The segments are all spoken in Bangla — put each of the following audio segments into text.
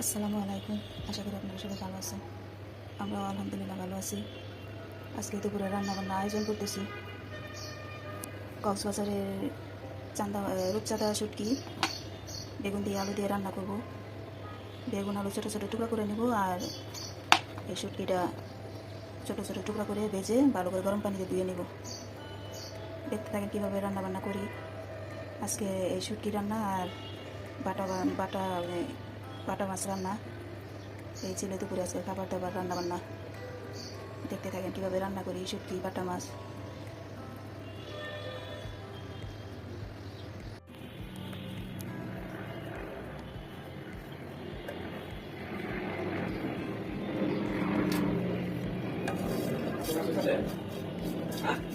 আসসালামু আলাইকুম। আশা করি আপনারা সবাই ভালো আছেন। আমরাও আলহামদুলিল্লাহ ভালো আছি। আজকে দুপুরে রান্নাবান্না আয়োজন করতেছি। কক্সবাজারের রূপচাঁদা শুটকি বেগুন দিয়ে আলু দিয়ে রান্না করব। বেগুন আলু ছোটো ছোটো টুকরা করে নেব, আর এই শুটকিটা ছোটো ছোটো টুকরা করে ভেজে ভালো করে গরম পানিতে ধুয়ে নেব। দেখতে থাকেন কীভাবে রান্নাবান্না করি। আজকে এই শুটকি রান্না আর বাটা বাটা বাটা মাছ রান্না, এই ছিল দুপুরে আজকে খাবার দাবার রান্নাবান্না। দেখতে থাকেন কীভাবে রান্না করি শুটকি বাটা মাছ।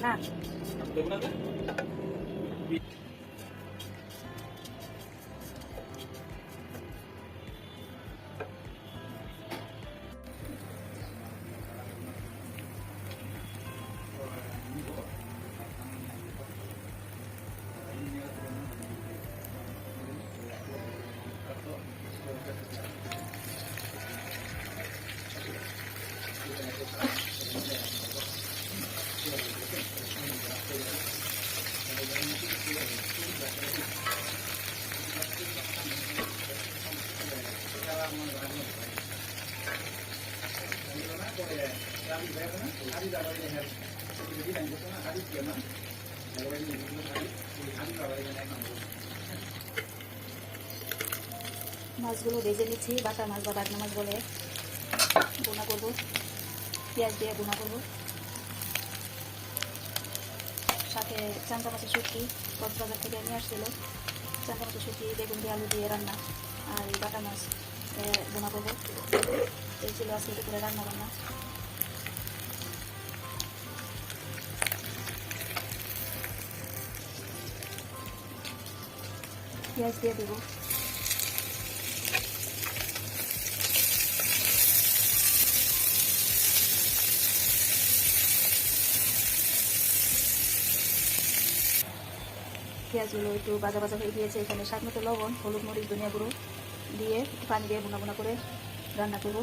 না মাছগুলো ভেজে নিচ্ছি, বাটা মাছ বা বাটনা মাছ বলে। বোনা করবো, পেঁয়াজ দিয়ে বোনা করবো। সাথে চান্দা মাছের শুটকি কক্সবাজার থেকে নিয়ে আসছিল। চান্দা মাছের শুটকি বেগুন দিয়ে আলু দিয়ে রান্না, আর এই বাটা মাছ বোনা করবো। এই ছিল আজকে দুপুরে রান্না বান্না। পেঁয়াজ দিয়ে দেবো। পেঁয়াজগুলো একটু ভাজা ভাজা হয়ে গিয়েছে। এখানে স্বাদ মতো লবণ, হলুদ, মরিচ, ধনিয়া গুঁড়ো দিয়ে একটু পানি দিয়ে বোনা বোনা করে রান্না করবো।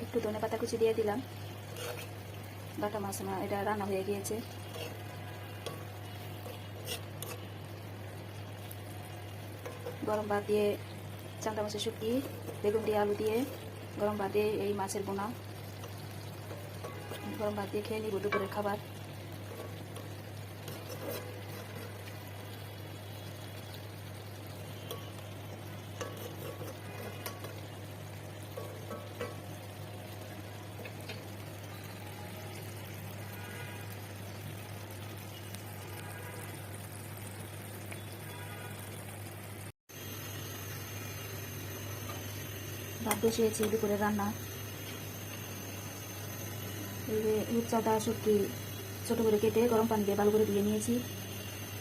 একটু ধনে পাতা কুচি দিয়ে দিলাম। বাটা মাছ এটা রান্না হয়ে গিয়েছে। গরম ভাত দিয়ে চান্দা মাছের শুটকি বেগুন দিয়ে আলু দিয়ে গরম ভাত দিয়ে এই মাছের বোনা গরম ভাত দিয়ে খেয়ে নিব দুপুরের খাবার। ভাত বসিয়েছি দুপুরে রান্না। এই যে রূপচাঁদা শুটকি ছোটো করে কেটে গরম পানি দিয়ে ভালো করে ধুয়ে নিয়েছি।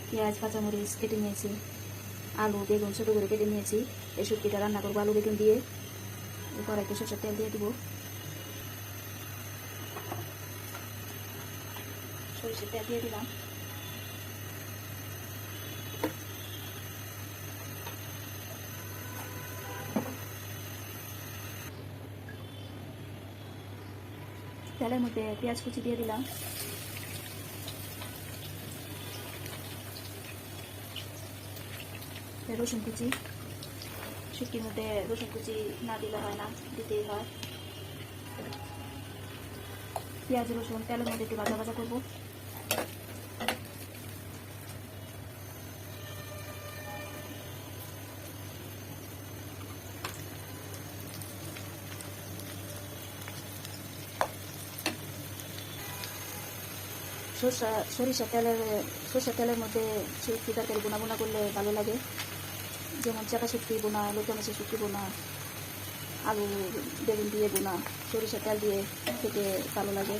পেঁয়াজ কাঁচামরিচ কেটে নিয়েছি, আলু বেগুন ছোটো করে কেটে নিয়েছি। এই শুটকিটা রান্না করবো আলু বেগুন দিয়ে। কড়াইতে সরষের তেল দিয়ে দিব। সরষের তেল দিয়ে দিলাম। তেলের মধ্যে পেঁয়াজ কুচি দিয়ে দিলাম। রসুন কুচি, শুটকির মধ্যে রসুন কুচি না দিলে হয় না, দিতেই হয়। পেঁয়াজ রসুন তেলের মধ্যে একটু ভাজা ভাজা করবো। সরিষার তেলের মধ্যে শুটকি তরকারি বোনা বোনা করলে ভালো লাগে। যেমন চাটা শুটকি বোনা, লোকা মাছের শুটকি বোনা, আলু বেগুন দিয়ে বোনা, সরিষার তেল দিয়ে খেতে ভালো লাগে।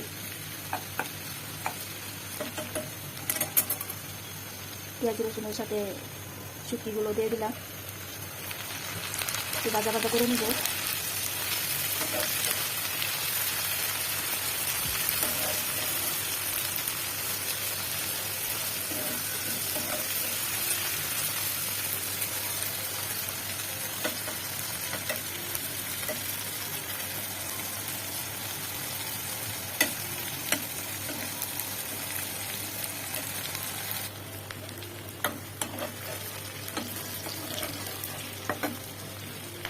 পেঁয়াজ রসুনের সাথে শুটকিগুলো দিয়ে দিলাম, একটু ভাজা ভাজা করে নিব।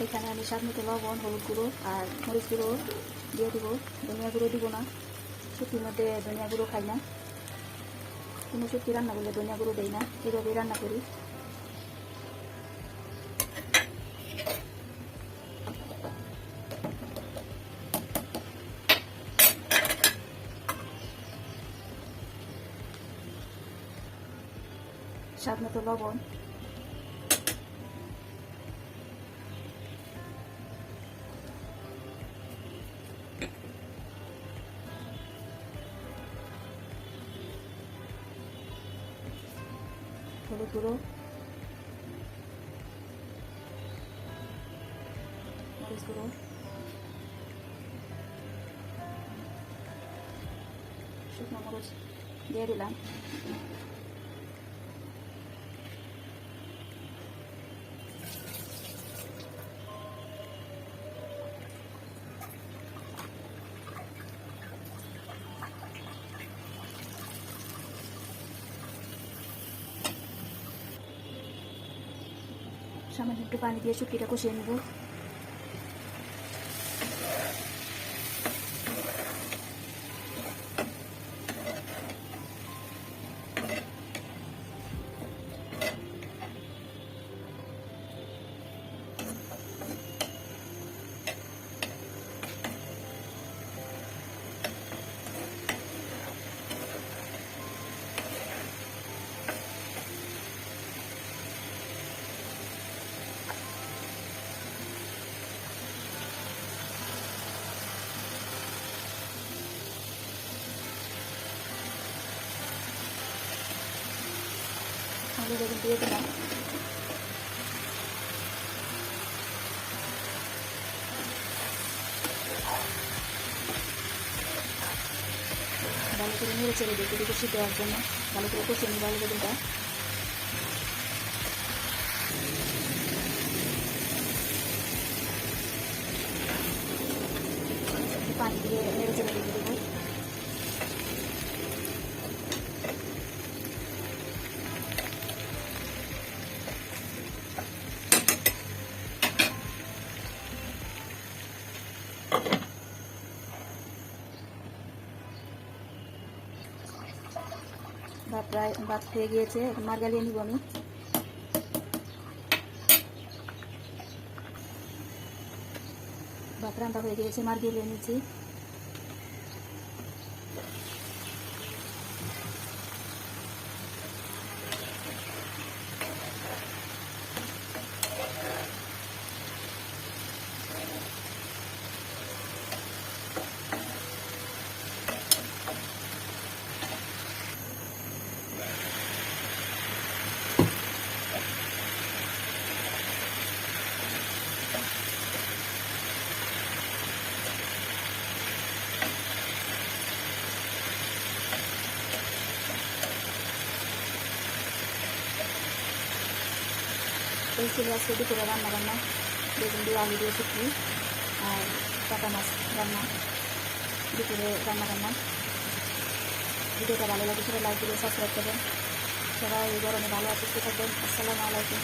এখানে আমি স্বাদ মতো লবণ, হলুদ গুঁড়ো আর মরিচ গুঁড়ো দিয়ে দেবো। ধনিয়া গুঁড়ো দিব না, শুটকির মধ্যে ধনিয়া গুঁড়ো খাই না। কোনো শুটকি রান্না করলে ধনিয়া গুঁড়ো দেই না, এভাবেই রান্না করি। স্বাদ মতো লবণ, হলুদ গুঁড়ো, মরিচ গুঁড়ো, শুকনো মরিচ দিয়ে দিলাম। সামান্য একটু পানি দিয়ে শুটকিটা কষিয়ে নেব। আলু বেগুন দিয়ে দিলাম। ভালো করে নেড়ে চেড়ে দিতে দিতে সিদ্ধ হওয়ার জন্য ভালো করে কষিয়ে নিব আলু বেগুনটা। পানি দিয়ে নেড়ে চেড়ে দিতে দেবো। ভাত হয়ে গিয়েছে, এখন মার গালিয়ে নিব আমি। ভাত রান্না হয়ে গিয়েছে, মার গালিয়ে নিচ্ছি। এই ছিল আজকে দুপুরে রান্না বান্না, বেগুন দিয়ে আলু দিয়ে শুটকি আর কাটা মাছ রান্না, দুপুরে রান্না বান্না। ভিডিওটা ভালো লাগে সবাই লাইক দিয়ে সাবস্ক্রাইব করবেন। সবাই এই গরমে ভালো সুস্থ থাকবেন। আসসালামু আলাইকুম।